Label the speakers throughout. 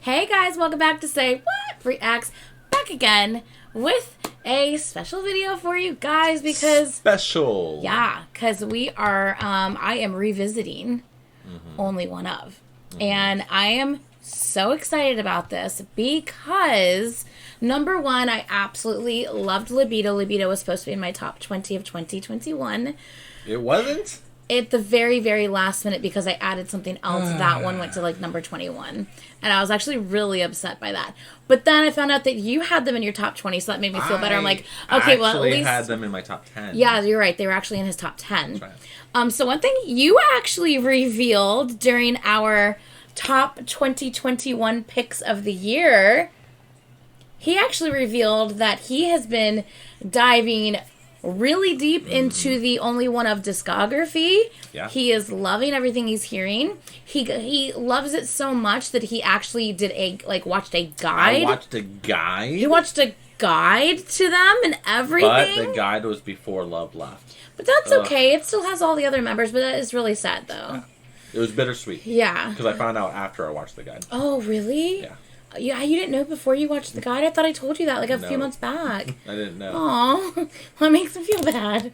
Speaker 1: Hey guys, welcome back to Say What Reacts, back again with a special video for you guys because because we are I am revisiting OnlyOneOf, and I am so excited about this because number one, I absolutely loved Libido. Libido was supposed to be in my top 20 of 2021.
Speaker 2: It wasn't?
Speaker 1: At the very, very last minute because I added something else. That one went to like number 21. And I was actually really upset by that. But then I found out that you had them in your top 20, so that made me feel better. I'm like, okay, well, at least...
Speaker 2: I had them in my top 10.
Speaker 1: Yeah, you're right. They were actually in his top 10.
Speaker 2: That's right.
Speaker 1: So one thing you actually revealed during our top 2021 picks of the year, he actually revealed that he has been diving really deep into the OnlyOneOf discography.
Speaker 2: Yeah.
Speaker 1: He is loving everything he's hearing. He loves it so much that he actually did watched a guide.
Speaker 2: I watched a guide?
Speaker 1: He watched a guide to them and everything.
Speaker 2: But the guide was before Love left.
Speaker 1: But that's okay. It still has all the other members, but that is really sad though.
Speaker 2: Yeah. It was bittersweet.
Speaker 1: Yeah.
Speaker 2: Because I found out after I watched the guide.
Speaker 1: Oh, really?
Speaker 2: Yeah.
Speaker 1: Yeah, you didn't know before you watched the guide? I thought I told you that like a few months back.
Speaker 2: I didn't know.
Speaker 1: Oh, well, that makes me feel bad.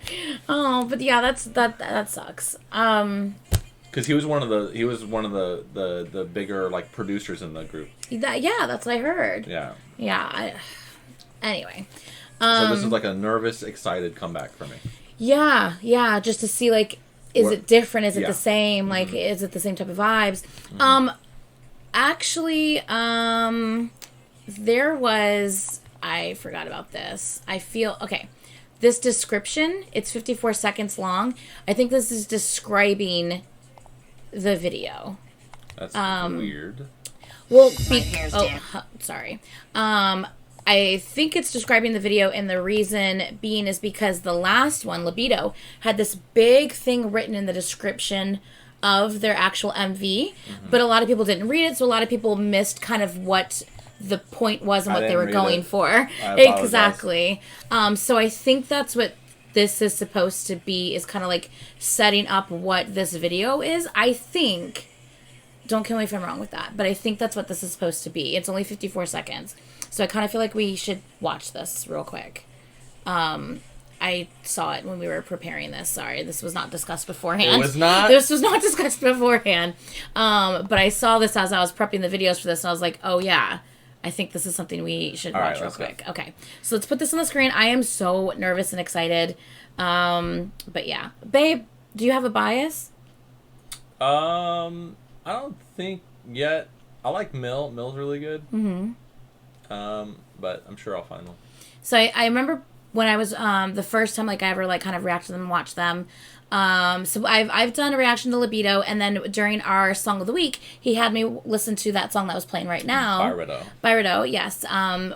Speaker 1: Oh, but yeah, that sucks.
Speaker 2: Because he was one of the bigger like producers in the group.
Speaker 1: That's what I heard.
Speaker 2: Yeah.
Speaker 1: Yeah. Anyway.
Speaker 2: So this is like a nervous, excited comeback for me.
Speaker 1: Yeah, just to see like, is it different? Is it the same? Like, is it the same type of vibes? Actually, there was... I forgot about this. Okay. This description, it's 54 seconds long. I think this is describing the video.
Speaker 2: That's weird.
Speaker 1: Well, sorry. I think it's describing the video, and the reason being is because the last one, Libido, had this big thing written in the description of their actual MV, but a lot of people didn't read it, so a lot of people missed kind of what the point was and what they were going for. Exactly. So I think that's what this is supposed to be, is kind of like setting up what this video is. I think, don't kill me if I'm wrong with that, but I think that's what this is supposed to be. It's only 54 seconds. So I kind of feel like we should watch this real quick. I saw it when we were preparing this. Sorry, this was not discussed beforehand.
Speaker 2: It was not?
Speaker 1: This was not discussed beforehand. But I saw this as I was prepping the videos for this, and I was like, oh, yeah. I think this is something we should watch real quick. Go. Okay, so let's put this on the screen. I am so nervous and excited. But yeah. Babe, do you have a bias?
Speaker 2: I don't think yet. I like Mill. Mill's really good. But I'm sure I'll find one.
Speaker 1: So I remember when I was the first time like I ever like kind of reacted to them and watched them. So I've done a reaction to Libido, and then during our song of the week, he had me listen to that song that was playing right now. Byredo, yes.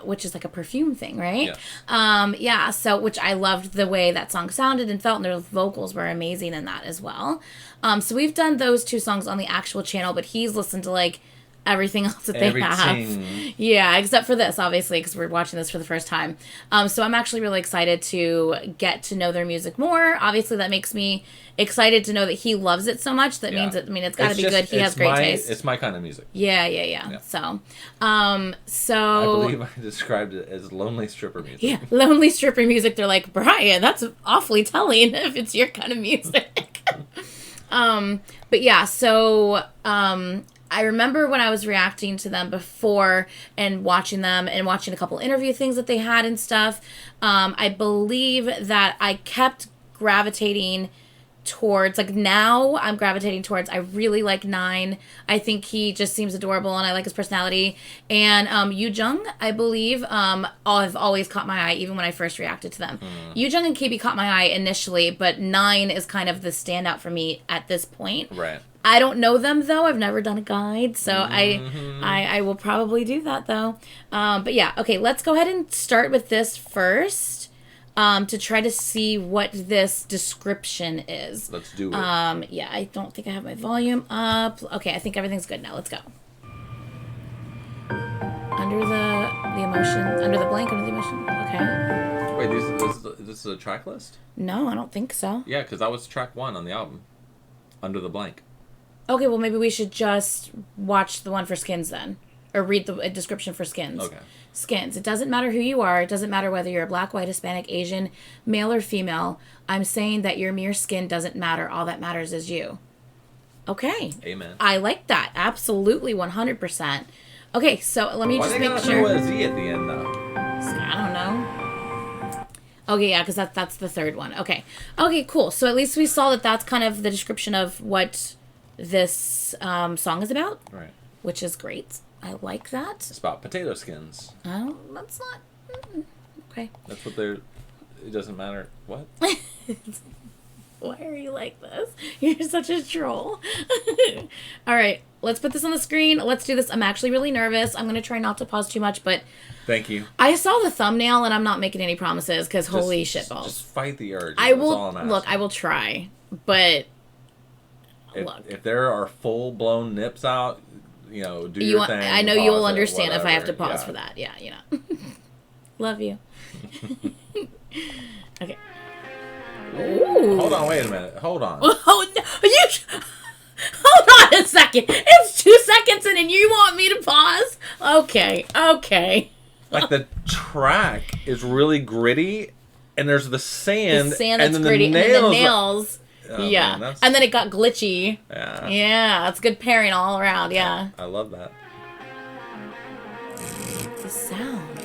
Speaker 1: Which is like a perfume thing, right?
Speaker 2: Yes.
Speaker 1: So which I loved the way that song sounded and felt, and their vocals were amazing in that as well. So we've done those two songs on the actual channel, but he's listened to like everything else that they have. Yeah, except for this, obviously, because we're watching this for the first time. So I'm actually really excited to get to know their music more. Obviously, that makes me excited to know that he loves it so much. That means it's got to be good. He has great taste.
Speaker 2: It's my kind of music.
Speaker 1: Yeah. So,
Speaker 2: I believe I described it as lonely stripper music.
Speaker 1: Yeah, lonely stripper music. They're like, Brian, that's awfully telling if it's your kind of music. But yeah, so I remember when I was reacting to them before and watching them and watching a couple interview things that they had and stuff. I believe that I kept gravitating towards, like now I'm gravitating towards, I really like 9. I think he just seems adorable and I like his personality. And Yoo-jung, I believe, have always caught my eye even when I first reacted to them. Yoo-jung and KB caught my eye initially, but 9 is kind of the standout for me at this point.
Speaker 2: Right.
Speaker 1: I don't know them, though. I've never done a guide, so I will probably do that, though. But yeah, okay, let's go ahead and start with this first to try to see what this description is.
Speaker 2: Let's do it.
Speaker 1: Yeah, I don't think I have my volume up. Okay, I think everything's good now. Let's go. Under the emotion, under the blank, under the emotion. Okay.
Speaker 2: Wait, this is a track list?
Speaker 1: No, I don't think so.
Speaker 2: Yeah, because that was track 1 on the album. Under the blank.
Speaker 1: Okay, well, maybe we should just watch the one for Skinz then. or read the description for Skinz.
Speaker 2: Okay.
Speaker 1: Skinz. It doesn't matter who you are. It doesn't matter whether you're black, white, Hispanic, Asian, male or female. I'm saying that your mere skin doesn't matter. All that matters is you. Okay.
Speaker 2: Amen.
Speaker 1: I like that. Absolutely, 100%. Okay, so let me just make sure.
Speaker 2: Why a Z at the end, though?
Speaker 1: I don't know. Okay, yeah, because that's the third one. Okay. Okay, cool. So at least we saw that that's kind of the description of what this song is about.
Speaker 2: Right.
Speaker 1: Which is great. I like that.
Speaker 2: It's about potato skins.
Speaker 1: Oh, that's not... Okay.
Speaker 2: That's what they're... It doesn't matter. What?
Speaker 1: Why are you like this? You're such a troll. All right, let's put this on the screen. Let's do this. I'm actually really nervous. I'm going to try not to pause too much, but...
Speaker 2: Thank you.
Speaker 1: I saw the thumbnail, and I'm not making any promises, because holy shitballs.
Speaker 2: Just fight the urge.
Speaker 1: I will... Look, I will try, but...
Speaker 2: If there are full-blown nips out, you know, do your thing.
Speaker 1: I know you will understand if I have to pause for that. Yeah, you know. Love you. Okay. Ooh.
Speaker 2: Hold on, wait a minute. Hold on.
Speaker 1: Oh, no. Hold on a second. It's 2 seconds in and you want me to pause? Okay.
Speaker 2: Like, the track is really gritty, and there's the sand.
Speaker 1: The sand that's
Speaker 2: and then
Speaker 1: gritty,
Speaker 2: the nails.
Speaker 1: and then the nails.
Speaker 2: Oh,
Speaker 1: yeah.
Speaker 2: Man,
Speaker 1: and then it got glitchy.
Speaker 2: Yeah.
Speaker 1: Yeah, that's good pairing all around, yeah.
Speaker 2: I love that.
Speaker 1: The sound.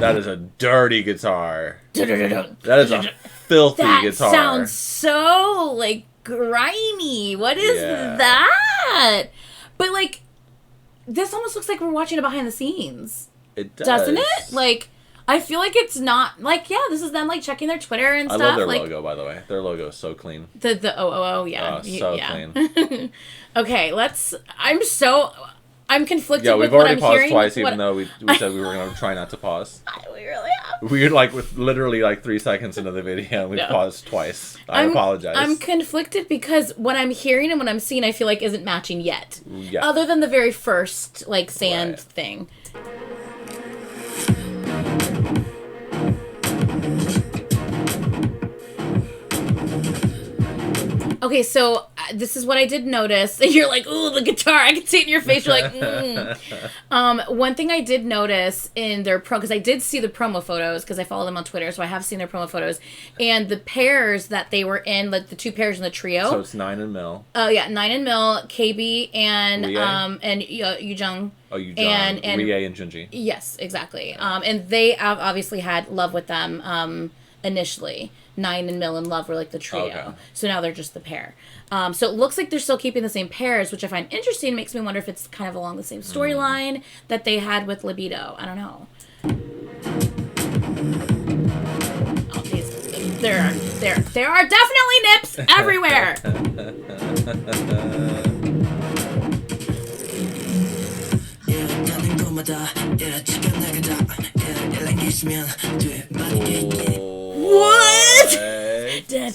Speaker 2: That is a dirty guitar. That is a filthy guitar.
Speaker 1: That sounds so, like, grimy. What is that? But, like, this almost looks like we're watching a behind the scenes.
Speaker 2: It does.
Speaker 1: Doesn't it? Like... I feel like it's not, like, yeah, this is them, like, checking their Twitter and stuff.
Speaker 2: I love their
Speaker 1: like,
Speaker 2: logo, by the way. Their logo is so clean.
Speaker 1: The OOO, yeah.
Speaker 2: So
Speaker 1: yeah.
Speaker 2: clean.
Speaker 1: Okay, I'm conflicted
Speaker 2: we've
Speaker 1: with what
Speaker 2: already
Speaker 1: I'm hearing.
Speaker 2: paused twice, even though we said we were going to try not to pause.
Speaker 1: We really have.
Speaker 2: We were, like, with literally, like, 3 seconds into the video, and we paused twice. I apologize.
Speaker 1: I'm conflicted because what I'm hearing and what I'm seeing, I feel like isn't matching yet.
Speaker 2: Yeah.
Speaker 1: Other than the very first, like, sand thing. Okay, so this is what I did notice. You're like, ooh, the guitar. I can see it in your face. You're like, One thing I did notice in their because I did see the promo photos, because I follow them on Twitter, so I have seen their promo photos. And the pairs that they were in, like the two pairs in the trio.
Speaker 2: So it's 9 and Mill.
Speaker 1: Oh, yeah, 9 and Mill, KB, and
Speaker 2: Rie?
Speaker 1: Yujung.
Speaker 2: Oh, Yujung.
Speaker 1: And
Speaker 2: Rie and Junji.
Speaker 1: Yes, exactly. And they obviously had Love with them initially. 9 and Mill and Love were like the trio.
Speaker 2: Okay.
Speaker 1: So now they're just the pair. So it looks like they're still keeping the same pairs, which I find interesting. Makes me wonder if it's kind of along the same storyline that they had with Libido. I don't know. Oh, geez. There are definitely nips everywhere. What? That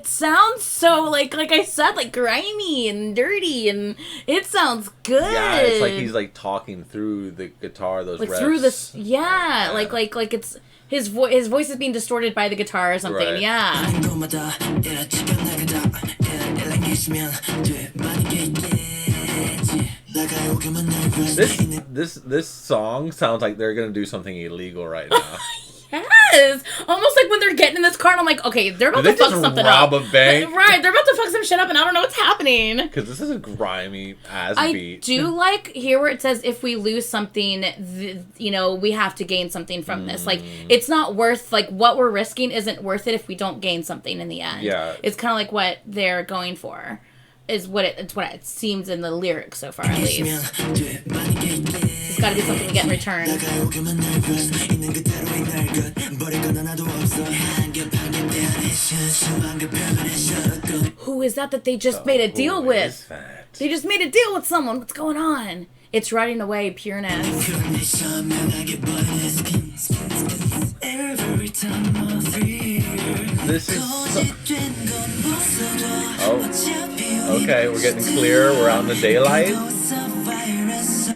Speaker 1: sounds so like I said, like grimy and dirty, and it sounds good.
Speaker 2: Yeah, it's like he's like talking through the guitar, those
Speaker 1: like
Speaker 2: reps.
Speaker 1: through this. Yeah, like it's his voice. His voice is being distorted by the guitar or something.
Speaker 2: Right.
Speaker 1: Yeah.
Speaker 2: This song sounds like they're gonna do something illegal right now.
Speaker 1: Yes! Almost like when they're getting in this car and I'm like, okay, they're about to fuck something up.
Speaker 2: Rob a bank?
Speaker 1: Right, they're about to fuck some shit up and I don't know what's happening.
Speaker 2: Because this is a grimy ass beat.
Speaker 1: I do like here where it says if we lose something, we have to gain something from this. Like, it's not worth, like, what we're risking isn't worth it if we don't gain something in the end.
Speaker 2: Yeah.
Speaker 1: It's kind of like what they're going for. It's what it seems in the lyrics so far, at least. It's got to be something to get in return. Who is that they just made a deal with? They just made a deal with someone. What's going on? It's Riding Away, Pureness.
Speaker 2: This is okay, we're getting clear. We're out in the daylight.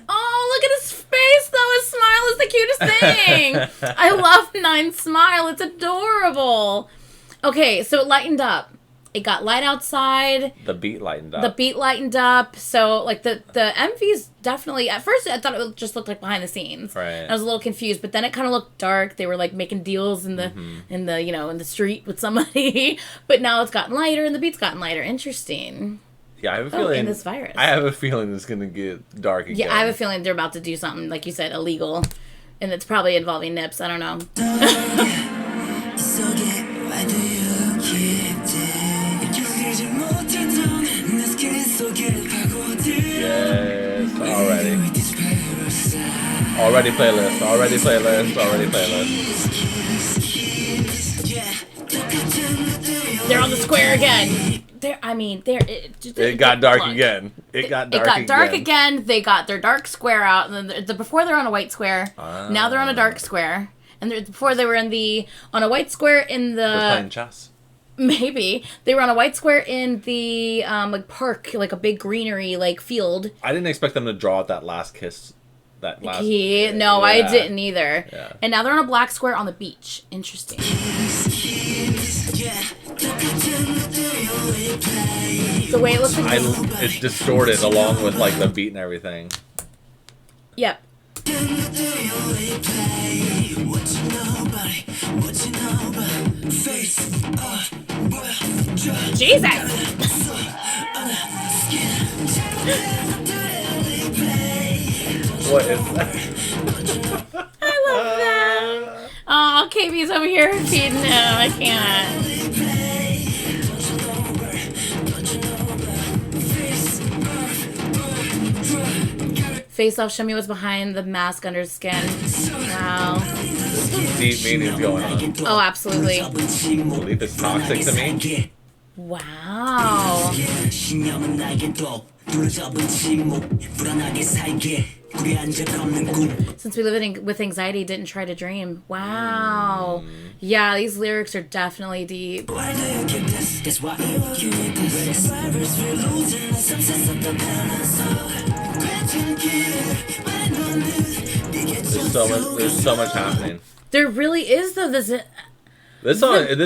Speaker 1: Oh, look at his face, though. His smile is the cutest thing. I love Nine's smile. It's adorable. Okay, so it lightened up. It got light outside.
Speaker 2: The beat lightened up.
Speaker 1: So, like, the MVs definitely... At first, I thought it just looked like behind the scenes.
Speaker 2: Right.
Speaker 1: I was a little confused, but then it kind of looked dark. They were, like, making deals in the, in the street with somebody. But now it's gotten lighter, and the beat's gotten lighter. Interesting.
Speaker 2: Yeah, I have a feeling...
Speaker 1: and this virus.
Speaker 2: I have a feeling it's going to get dark again.
Speaker 1: Yeah, I have a feeling they're about to do something, like you said, illegal. And it's probably involving nips. I don't know.
Speaker 2: Yes, already playlist.
Speaker 1: They're on the square again.
Speaker 2: It got dark again. It got
Speaker 1: dark again. They got their dark square out. And then before they're on a white square. Now they're on a dark square. And before they were on a white square in the...
Speaker 2: They're playing chess.
Speaker 1: Maybe. They were on a white square in the like park, like a big greenery, like field.
Speaker 2: I didn't expect them to draw out that last kiss. I
Speaker 1: didn't either.
Speaker 2: Yeah.
Speaker 1: And now they're on a black square on the beach. Interesting. The way it looks like...
Speaker 2: It's distorted along with like the beat and everything.
Speaker 1: Yep. Jesus!
Speaker 2: What is that?
Speaker 1: I love that. Oh, KB's over here feeding him. I can't. Face off, show me what's behind the mask under skin. Wow.
Speaker 2: Deep meanings going on.
Speaker 1: Oh, absolutely.
Speaker 2: Belief is toxic to me.
Speaker 1: Wow. Since we live with anxiety, didn't try to dream. Wow. Yeah, these lyrics are definitely deep.
Speaker 2: There's so much happening.
Speaker 1: There really is, though.
Speaker 2: This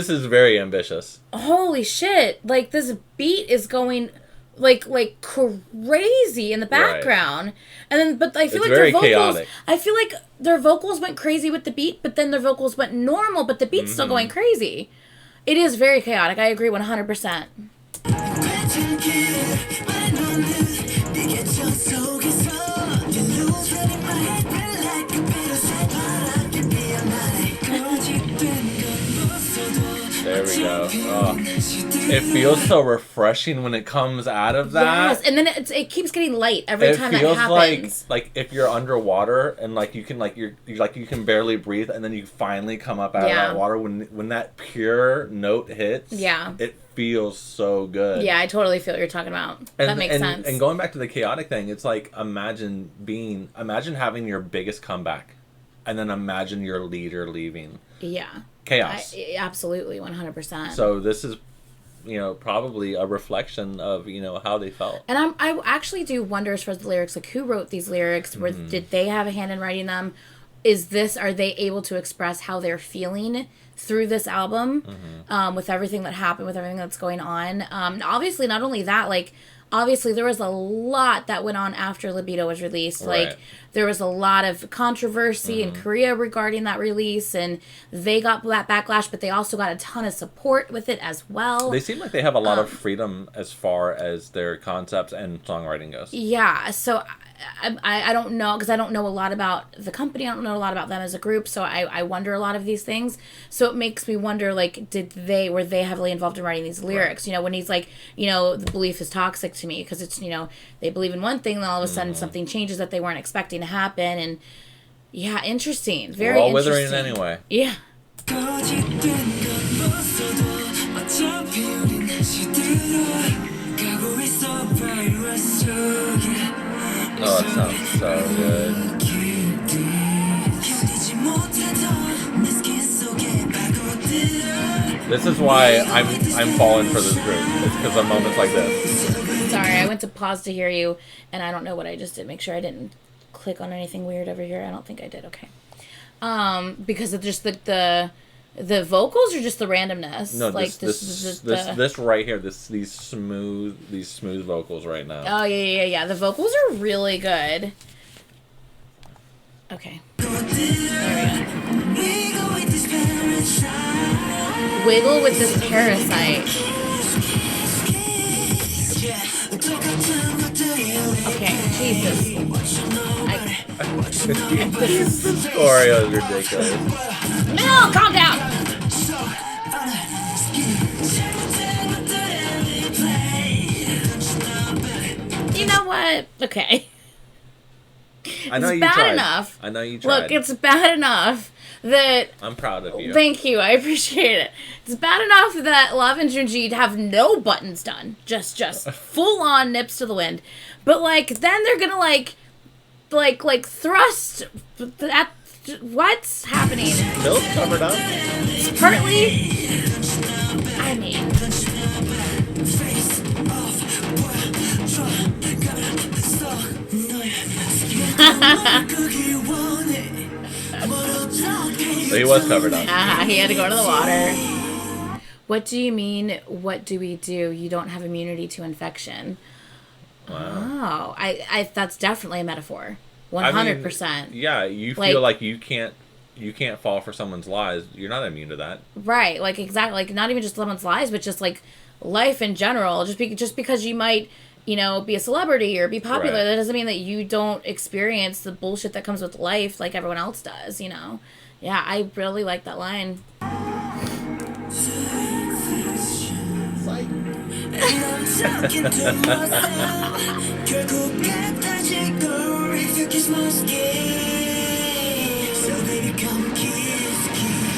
Speaker 2: is very ambitious.
Speaker 1: Holy shit! Like, this beat is going like crazy in the background, right. And then but I feel like their vocals. Chaotic. I feel like their vocals went crazy with the beat, but then their vocals went normal, but the beat's still going crazy. It is very chaotic. I agree 100%.
Speaker 2: There we go. Oh. It feels so refreshing when it comes out of that.
Speaker 1: Yes, and then it keeps getting light every time that happens.
Speaker 2: Like if you're underwater and like you can you can barely breathe, and then you finally come up out of that water when that pure note hits.
Speaker 1: Yeah,
Speaker 2: it feels so good.
Speaker 1: Yeah, I totally feel what you're talking about. That makes sense.
Speaker 2: And going back to the chaotic thing, it's like imagine having your biggest comeback, and then imagine your leader leaving.
Speaker 1: Yeah.
Speaker 2: Chaos.
Speaker 1: Absolutely, 100%.
Speaker 2: So this is, probably a reflection of, how they felt.
Speaker 1: And I actually do wonder as far as the lyrics, like who wrote these lyrics? Did they have a hand in writing them? Are they able to express how they're feeling through this album, with everything that happened, with everything that's going on? Obviously, not only that, like, obviously there was a lot that went on after Libido was released.
Speaker 2: Right.
Speaker 1: Like, there was a lot of controversy in Korea regarding that release, and they got that backlash, but they also got a ton of support with it as well.
Speaker 2: They seem like they have a lot of freedom as far as their concepts and songwriting goes.
Speaker 1: Yeah, so I don't know, because I don't know a lot about the company. I don't know a lot about them as a group, so I wonder a lot of these things. So it makes me wonder, like, were they heavily involved in writing these lyrics? Right. When he's like, the belief is toxic to me, because it's, they believe in one thing, then all of a sudden something changes that they weren't expecting to happen, and yeah, interesting. Very
Speaker 2: We're all
Speaker 1: interesting.
Speaker 2: withering anyway.
Speaker 1: Yeah.
Speaker 2: Oh, it sounds so good. This is why I'm falling for this group. It's because of moments like this.
Speaker 1: Sorry, I went to pause to hear you, and I don't know what I just did. Make sure I didn't click on anything weird over here. I don't think I did. Okay. Because of just the The vocals or just the randomness?
Speaker 2: No,
Speaker 1: like
Speaker 2: this right here. These smooth vocals right now.
Speaker 1: Oh yeah. The vocals are really good. Okay. There we go. Wiggle with this parasite. Okay, Jesus.
Speaker 2: This choreo is ridiculous.
Speaker 1: No, calm down. You know what? Okay.
Speaker 2: I know
Speaker 1: it's
Speaker 2: you
Speaker 1: bad
Speaker 2: tried.
Speaker 1: enough.
Speaker 2: I know you tried.
Speaker 1: Look, it's bad enough that...
Speaker 2: I'm proud of you.
Speaker 1: Thank you. I appreciate it. It's bad enough that Love and Junji have no buttons done. Just full-on nips to the wind. But, like, then they're gonna, like thrust at... What's happening?
Speaker 2: Milk covered up.
Speaker 1: It's partly... I mean...
Speaker 2: So he was covered up.
Speaker 1: He had to go to the water. What do you mean, what do we do? You don't have immunity to infection.
Speaker 2: Wow.
Speaker 1: Oh, I that's definitely a metaphor. 100%.
Speaker 2: I mean, yeah, you feel like you can't fall for someone's lies. You're not immune to that.
Speaker 1: Right, like exactly, like not even just someone's lies, but just like life in general. Just because you might, be a celebrity or be popular,
Speaker 2: right.
Speaker 1: That doesn't mean that you don't experience the bullshit that comes with life like everyone else does, Yeah, I really like that line.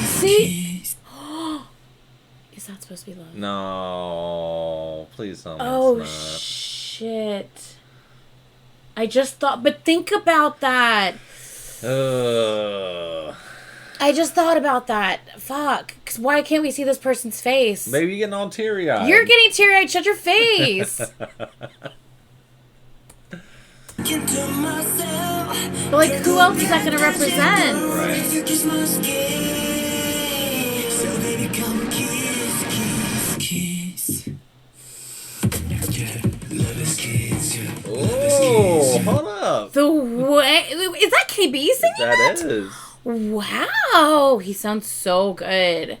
Speaker 1: See? Is that supposed to be love?
Speaker 2: No, please don't.
Speaker 1: Oh, shit. I just thought, but think about that. I just thought about that. Fuck. 'Cause why can't we see this person's face?
Speaker 2: Maybe you're getting all teary-eyed.
Speaker 1: You're getting teary-eyed. Shut your face. But, like, who else is that going to represent?
Speaker 2: Right. Oh, hold up.
Speaker 1: The way... Is that KB singing that?
Speaker 2: That is.
Speaker 1: Wow. He sounds so good.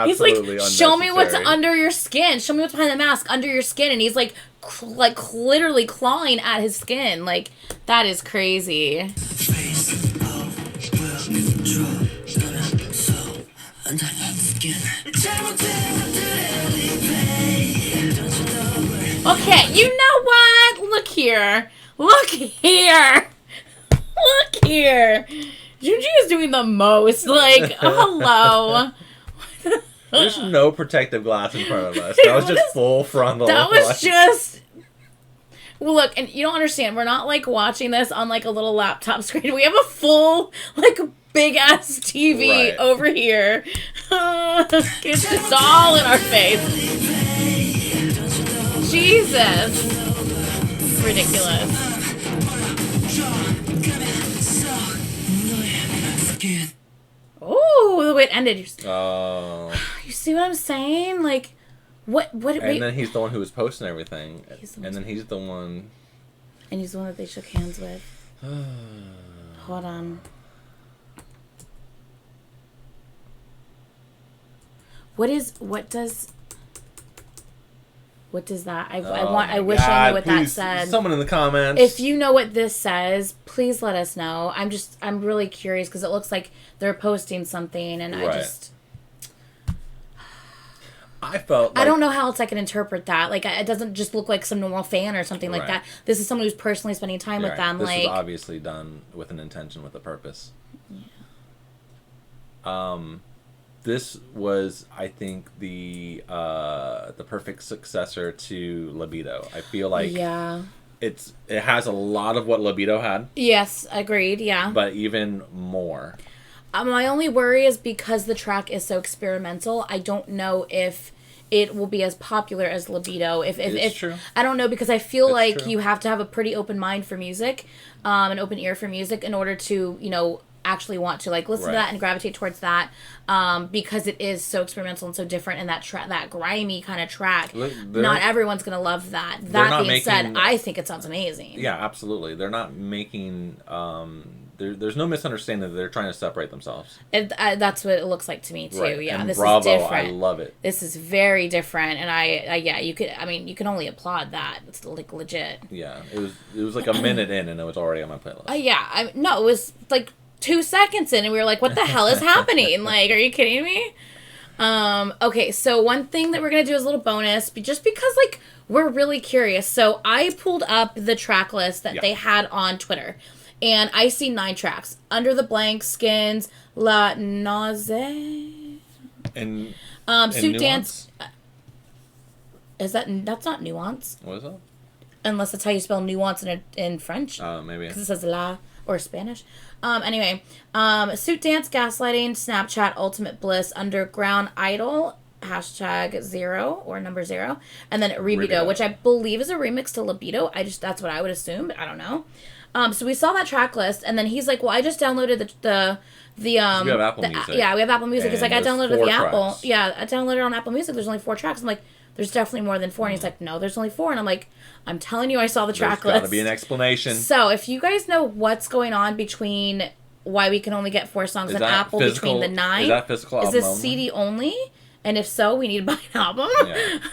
Speaker 1: He's like, show me what's under your skin. Show me what's behind the mask, under your skin. And he's like literally clawing at his skin. Like, that is crazy. Okay, you know what? Look here. Look here. Look here. Junji is doing the most. Like, hello.
Speaker 2: There's no protective glass in front of us. That was just full frontal.
Speaker 1: That was just... Well, look, and you don't understand. We're not, like, watching this on, like, a little laptop screen. We have a full, like, big-ass TV over here. It's just all in our face. Jesus. Ridiculous. Oh, the way it ended.
Speaker 2: Oh.
Speaker 1: You see what I'm saying? Like, what?
Speaker 2: And then he's the one who was posting everything. And then he's the one.
Speaker 1: And he's the one that they shook hands with. Hold on. What does that? I wish I knew what that said.
Speaker 2: Someone in the comments.
Speaker 1: If you know what this says, please let us know. I'm really curious because it looks like they're posting something, and I
Speaker 2: felt like,
Speaker 1: I don't know how else I can interpret that. Like, it doesn't just look like some normal fan or something like that. This is someone who's personally spending time with them.
Speaker 2: This
Speaker 1: was
Speaker 2: obviously done with an intention, with a purpose. Yeah. This was, I think, the perfect successor to Libido. I feel like it has a lot of what Libido had.
Speaker 1: Yes, agreed. Yeah,
Speaker 2: but even more.
Speaker 1: My only worry is because the track is so experimental, I don't know if it will be as popular as Libido. If
Speaker 2: true.
Speaker 1: I don't know, because I feel like
Speaker 2: true.
Speaker 1: you have to have a pretty open mind for music, an open ear for music in order to, you know, actually want to like listen to that and gravitate towards that, because it is so experimental and so different, and that grimy kind of track. Not everyone's gonna love that. That being said, I think it sounds amazing.
Speaker 2: Yeah, absolutely. They're not making. There's no misunderstanding that they're trying to separate themselves.
Speaker 1: That's what it looks like to me too.
Speaker 2: Right.
Speaker 1: Yeah,
Speaker 2: and
Speaker 1: this
Speaker 2: bravo,
Speaker 1: is different.
Speaker 2: I love it.
Speaker 1: This is very different, and you can only applaud that. It's like legit.
Speaker 2: Yeah, it was like a minute in, and it was already on my playlist.
Speaker 1: No, it was like 2 seconds in, and we were like, "What the hell is happening? Like, are you kidding me?" Okay, so one thing that we're gonna do is a little bonus, just because like we're really curious. So I pulled up the track list that they had on Twitter. And I see 9 tracks. Under the Blank, Skinz, La Nausea.
Speaker 2: And
Speaker 1: Suit Dance. That's not Nuance.
Speaker 2: What is that?
Speaker 1: Unless that's how you spell nuance in French.
Speaker 2: Maybe.
Speaker 1: Because it says la, or Spanish. Anyway. Suit Dance, Gaslighting, Snapchat, Ultimate Bliss, Underground Idol, #0 or number 0. And then Ribido, which I believe is a remix to Libido. That's what I would assume, but I don't know. So we saw that track list, and then he's like, "Well, I just downloaded the
Speaker 2: we have Apple Music.
Speaker 1: Yeah, we have Apple Music. It's like I downloaded the Apple.
Speaker 2: Tracks.
Speaker 1: Yeah, I downloaded it on Apple Music. There's only 4 tracks. I'm like, there's definitely more than 4. And he's like, no, there's only 4. And I'm like, I'm telling you, I saw the track list.
Speaker 2: There's got to be an explanation.
Speaker 1: So if you guys know what's going on between why we can only get 4 songs on Apple between the 9,
Speaker 2: is that physical?
Speaker 1: Is this CD only? And if so, we need to buy an album,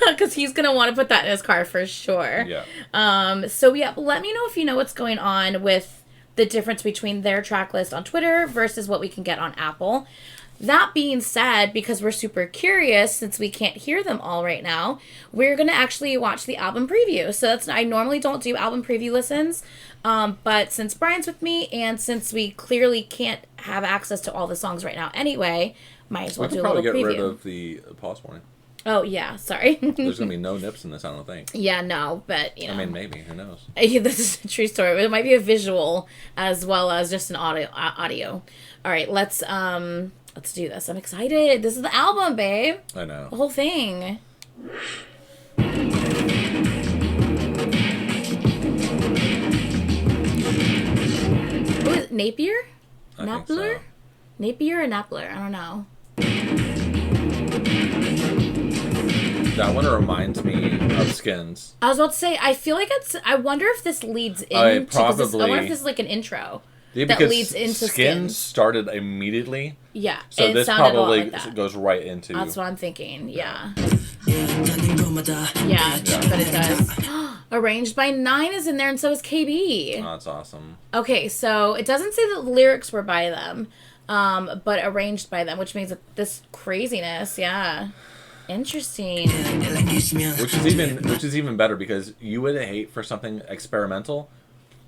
Speaker 1: because he's going to want to put that in his car for sure.
Speaker 2: Yeah.
Speaker 1: So yeah, let me know if you know what's going on with the difference between their track list on Twitter versus what we can get on Apple. That being said, because we're super curious, since we can't hear them all right now, we're going to actually watch the album preview. So I normally don't do album preview listens, but since Brian's with me, and since we clearly can't have access to all the songs right now anyway, might as well do a little preview. We could
Speaker 2: probably get rid of the pause warning.
Speaker 1: Oh, yeah, sorry.
Speaker 2: There's going to be no nips in this, I don't think.
Speaker 1: Yeah, no, but, you know.
Speaker 2: I mean, maybe. Who knows?
Speaker 1: This is a true story. It might be a visual as well as just an audio. All right, let's do this. I'm excited. This is the album, babe.
Speaker 2: I know.
Speaker 1: The whole thing. What is it, Napier? Napler? So. Napier or Napler? I don't know.
Speaker 2: That one reminds me of Skinz.
Speaker 1: I was about to say, I feel like I wonder if this leads into... I wonder if this is like an intro.
Speaker 2: Yeah, that leads into Skinz started immediately.
Speaker 1: Yeah.
Speaker 2: So this probably goes right into...
Speaker 1: That's what I'm thinking, yeah. Yeah, but it does. Arranged by 9 is in there, and so is KB.
Speaker 2: Oh, that's awesome.
Speaker 1: Okay, so it doesn't say that the lyrics were by them, but arranged by them, which means that this craziness, yeah. Interesting.
Speaker 2: Which is even better, because you would hate for something experimental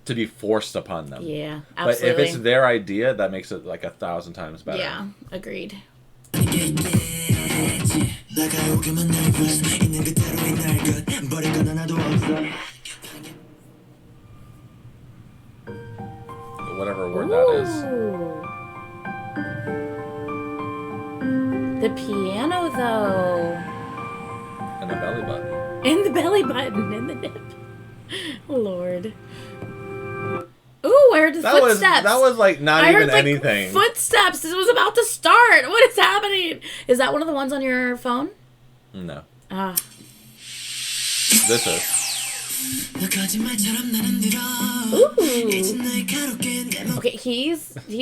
Speaker 2: to be forced upon them.
Speaker 1: Yeah, absolutely.
Speaker 2: But if it's their idea, that makes it like 1,000 times better.
Speaker 1: Yeah, agreed.
Speaker 2: Whatever word that is.
Speaker 1: The piano, though.
Speaker 2: And the belly button.
Speaker 1: And the belly button and the nip. Lord. Ooh, I heard the footsteps.
Speaker 2: That was like not even anything.
Speaker 1: Footsteps. It was about to start. What is happening? Is that one of the ones on your phone?
Speaker 2: No.
Speaker 1: Ah.
Speaker 2: This is.
Speaker 1: Ooh. Okay, he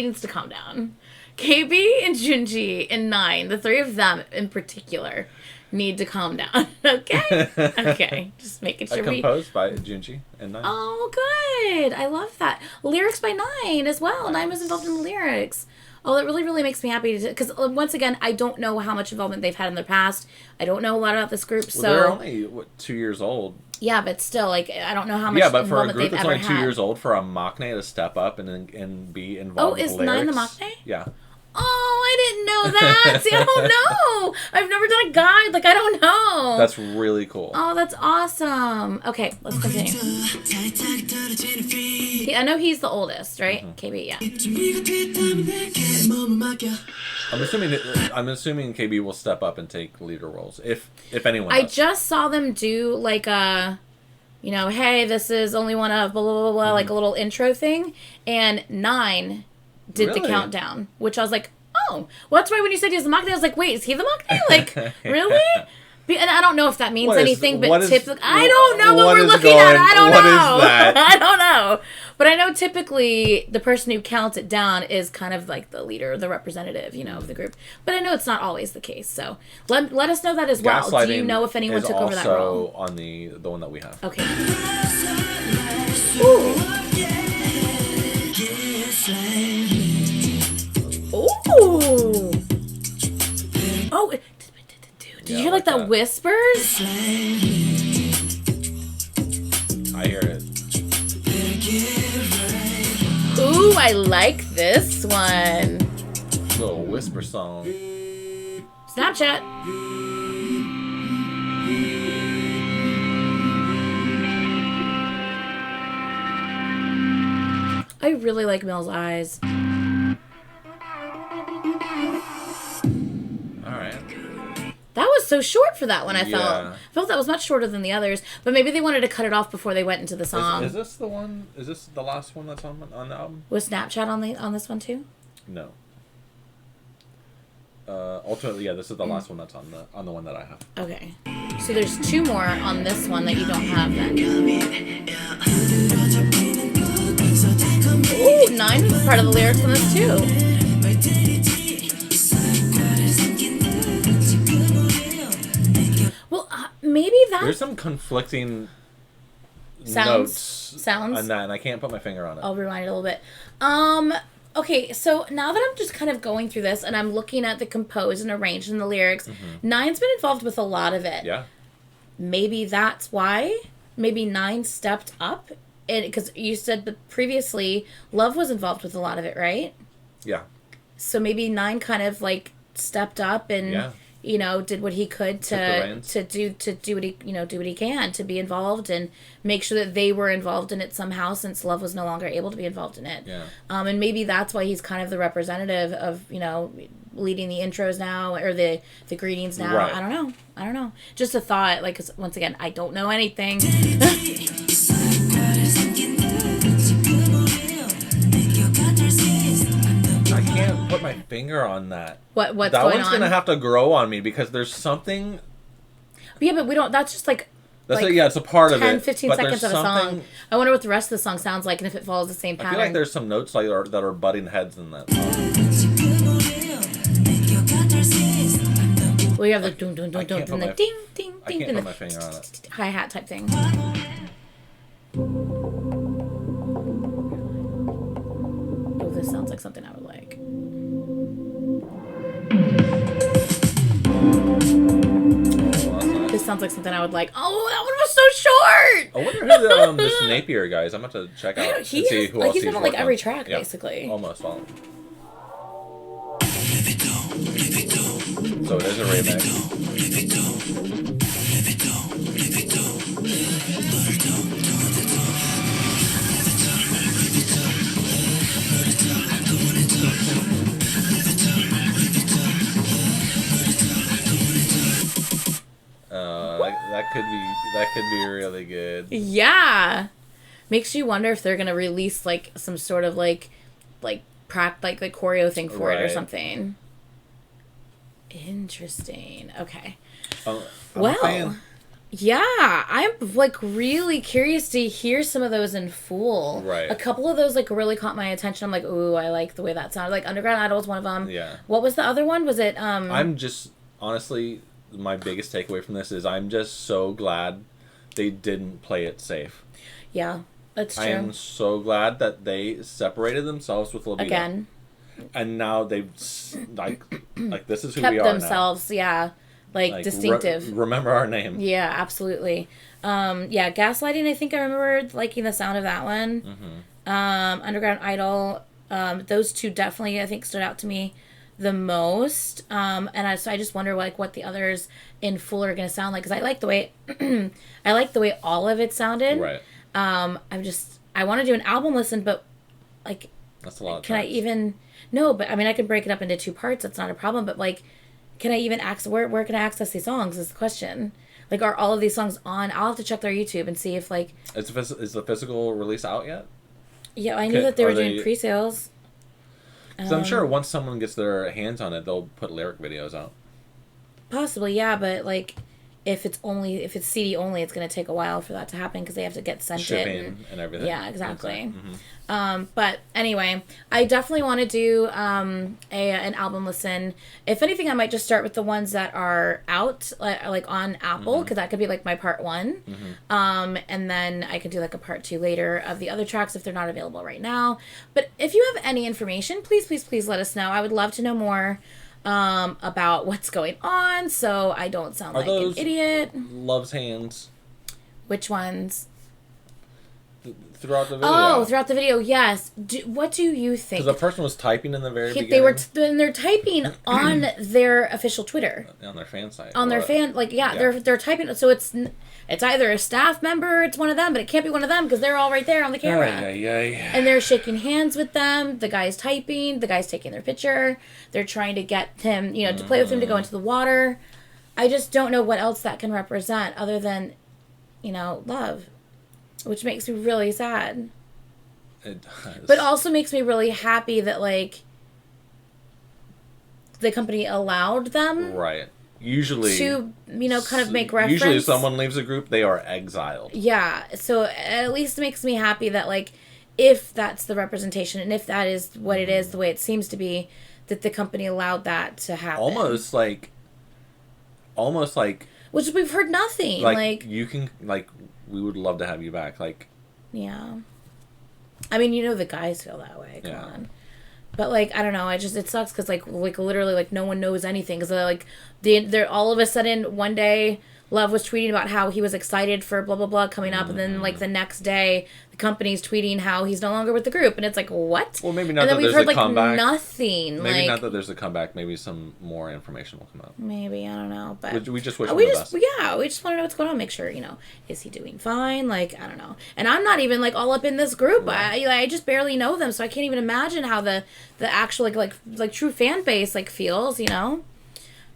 Speaker 1: needs to calm down. KB and Junji and 9, the 3 of them in particular, need to calm down. Okay? Okay. Just making sure
Speaker 2: composed by Junji and 9.
Speaker 1: Oh, good. I love that. Lyrics by 9 as well. Nice. 9 was involved in the lyrics. Oh, that really, really makes me happy. Because, once again, I don't know how much involvement they've had in the past. I don't know a lot about this group, so...
Speaker 2: Well, they're only, 2 years old?
Speaker 1: Yeah, but still, like, I don't know how much involvement they've ever had. Yeah, but for a group that's only
Speaker 2: 2 years old, for a Maknae to step up and be involved
Speaker 1: with lyrics... Oh, is 9 the Maknae?
Speaker 2: Yeah.
Speaker 1: Oh, I didn't know that. See, I don't know. I've never done a guide. Like, I don't know.
Speaker 2: That's really cool.
Speaker 1: Oh, that's awesome. Okay, let's continue. I know he's the oldest, right? KB, yeah.
Speaker 2: I'm assuming KB will step up and take leader roles, if anyone
Speaker 1: I
Speaker 2: does.
Speaker 1: just saw them do, like, a... hey, this is OnlyOneOf, blah, blah, blah, blah, like a little intro thing. And 9 did the countdown, which I was like, oh. Well, that's right, when you said he was the Mach, I was like, wait, is he the Mach? Like, really? And I don't know if that means anything, but typically... I don't know what we're looking at. I don't know.
Speaker 2: What is that?
Speaker 1: I don't know. But I know typically the person who counts it down is kind of like the leader, the representative, of the group. But I know it's not always the case. So let us know that as well. Do you know if anyone took over that role?
Speaker 2: Also on the one that we have.
Speaker 1: Okay. Ooh. Ooh. Oh, did you hear like that whispers?
Speaker 2: I hear it.
Speaker 1: Ooh, I like this one.
Speaker 2: Little whisper song.
Speaker 1: Snapchat. I really like Mill's eyes. That was so short for that one, I felt. I felt that was much shorter than the others. But maybe they wanted to cut it off before they went into the song.
Speaker 2: Is this the one? Is this the last one that's on the album?
Speaker 1: Was Snapchat on this one too?
Speaker 2: No. Ultimately, yeah, this is the last one that's on the one that I have.
Speaker 1: Okay. So there's 2 more on this one that you don't have then. Ooh, 9 was part of the lyrics on this too. Maybe that...
Speaker 2: There's some conflicting sounds on that, and I can't put my finger on it.
Speaker 1: I'll rewind it a little bit. Okay, so now that I'm just kind of going through this, and I'm looking at the composed and arranged and the lyrics, 9's been involved with a lot of it.
Speaker 2: Yeah.
Speaker 1: Maybe that's why. Maybe 9 stepped up, because you said that previously Love was involved with a lot of it, right?
Speaker 2: Yeah.
Speaker 1: So maybe 9 kind of like stepped up and did what he could to do what he do what he can to be involved and make sure that they were involved in it somehow, since Love was no longer able to be involved in it.
Speaker 2: Yeah.
Speaker 1: And maybe that's why he's kind of the representative of leading the intros now, or the greetings now.
Speaker 2: Right.
Speaker 1: I don't know. Just a thought. Like, 'cause once again, I don't know anything.
Speaker 2: I can't put my finger on that.
Speaker 1: What's going on?
Speaker 2: That one's gonna have to grow on me, because there's something.
Speaker 1: Yeah, but we don't. That's just like.
Speaker 2: It's a part
Speaker 1: 10,
Speaker 2: of it.
Speaker 1: 15 seconds of a song. I wonder what the rest of the song sounds like and if it follows the same pattern.
Speaker 2: I feel like there's some notes that are butting heads in that song.
Speaker 1: Well, you have the dun dun dun dun and the ding ding ding
Speaker 2: and
Speaker 1: the
Speaker 2: my finger on it.
Speaker 1: hi-hat type thing. Oh, this sounds like something I would like. This sounds like something I would like. Oh, that one was so short!
Speaker 2: I wonder who this Napier guy is. I'm about to check out and see who else
Speaker 1: he's been on like every track,
Speaker 2: yeah,
Speaker 1: basically.
Speaker 2: Almost all. So it is a remix. That could be really good.
Speaker 1: Yeah, makes you wonder if they're gonna release like some sort of like choreo thing for it or something. Interesting. Okay. Well, yeah, I'm like really curious to hear some of those in full.
Speaker 2: Right.
Speaker 1: A couple of those like really caught my attention. I'm like, ooh, I like the way that sounded. Like Underground Idol was one of them.
Speaker 2: Yeah.
Speaker 1: What was the other one? Was it?
Speaker 2: I'm just honestly, my biggest takeaway from this is I'm just so glad they didn't play it safe.
Speaker 1: Yeah, that's true.
Speaker 2: I am so glad that they separated themselves with Libido.
Speaker 1: Again.
Speaker 2: And now they've like this is who
Speaker 1: kept
Speaker 2: we are
Speaker 1: themselves, now. Yeah, like distinctive.
Speaker 2: Remember our name.
Speaker 1: Yeah, absolutely. Yeah, Gaslighting. I think I remember liking the sound of that one.
Speaker 2: Mm-hmm.
Speaker 1: Underground Idol. Those two definitely I think stood out to me. the most. So I just wonder like what the others in full are going to sound like, because I like the way I like the way all of it sounded.
Speaker 2: Right.
Speaker 1: I want to do an album listen, but like,
Speaker 2: that's a lot of
Speaker 1: can
Speaker 2: tracks.
Speaker 1: I even... No, but I mean, I can break it up into 2 parts. That's not a problem. But like, can I even access... Where can I access these songs is the question. Like, are all of these songs on? I'll have to check their YouTube and see if like...
Speaker 2: Is the physical release out yet?
Speaker 1: Yeah, I knew that they were doing pre-sales.
Speaker 2: So I'm sure once someone gets their hands on it, they'll put lyric videos out.
Speaker 1: Possibly, yeah, but like, if it's CD only, it's going to take a while for that to happen because they have to get sent
Speaker 2: shipping and everything.
Speaker 1: Yeah, exactly. But anyway, I definitely want to do an album listen. If anything, I might just start with the ones that are out, like on Apple, because that could be like my part 1. And then I could do like a part 2 later of the other tracks if they're not available right now. But if you have any information, please, please, please let us know. I would love to know more about what's going on, so I don't sound like an idiot.
Speaker 2: Love's hands.
Speaker 1: Which ones?
Speaker 2: Throughout the video.
Speaker 1: Oh, throughout the video, yes. What do you think?
Speaker 2: Because the person was typing in the very beginning.
Speaker 1: They're typing on their official Twitter.
Speaker 2: On their fan site.
Speaker 1: On their fan, like, yeah. They're typing, so it's either a staff member, it's one of them, but it can't be one of them because they're all right there on the camera. And they're shaking hands with them. The guy's typing. The guy's taking their picture. They're trying to get him, to play with him to go into the water. I just don't know what else that can represent other than, love. Which makes me really sad.
Speaker 2: It does.
Speaker 1: But also makes me really happy that, like, the company allowed them.
Speaker 2: Right. Usually... to,
Speaker 1: kind of make reference.
Speaker 2: Usually if someone leaves a group, they are exiled.
Speaker 1: Yeah. So at least it makes me happy that, like, if that's the representation and if that is what it is, the way it seems to be, that the company allowed that to happen.
Speaker 2: Almost like...
Speaker 1: Which we've heard nothing.
Speaker 2: Like you can... Like... We would love to have you back, like...
Speaker 1: Yeah. I mean, the guys feel that way. Come on. But, like, I don't know. It sucks because, like, literally, like, no one knows anything. Because, they're all of a sudden, one day, Love was tweeting about how he was excited for blah, blah, blah coming up. And then, like, the next day, the company's tweeting how he's no longer with the group. And it's like, what?
Speaker 2: Well, maybe not that there's a comeback.
Speaker 1: Nothing.
Speaker 2: Maybe not that there's a comeback. Maybe some more information will come out.
Speaker 1: Maybe. I don't know. But
Speaker 2: we just wish him the best.
Speaker 1: Yeah, we just want to know what's going on. Make sure, is he doing fine? Like, I don't know. And I'm not even, like, all up in this group. Right. I just barely know them. So I can't even imagine how the actual, like true fan base, like, feels,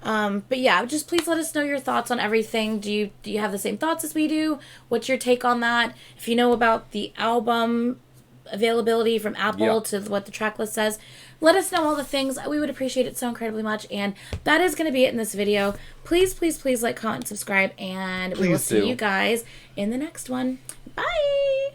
Speaker 1: But yeah, just please let us know your thoughts on everything. Do you have the same thoughts as we do? What's your take on that? If you know about the album availability from Apple to what the track list says, let us know all the things. We would appreciate it so incredibly much. And that is going to be it in this video. Please, please, please like, comment, and subscribe. And we will see you guys in the next one. Bye!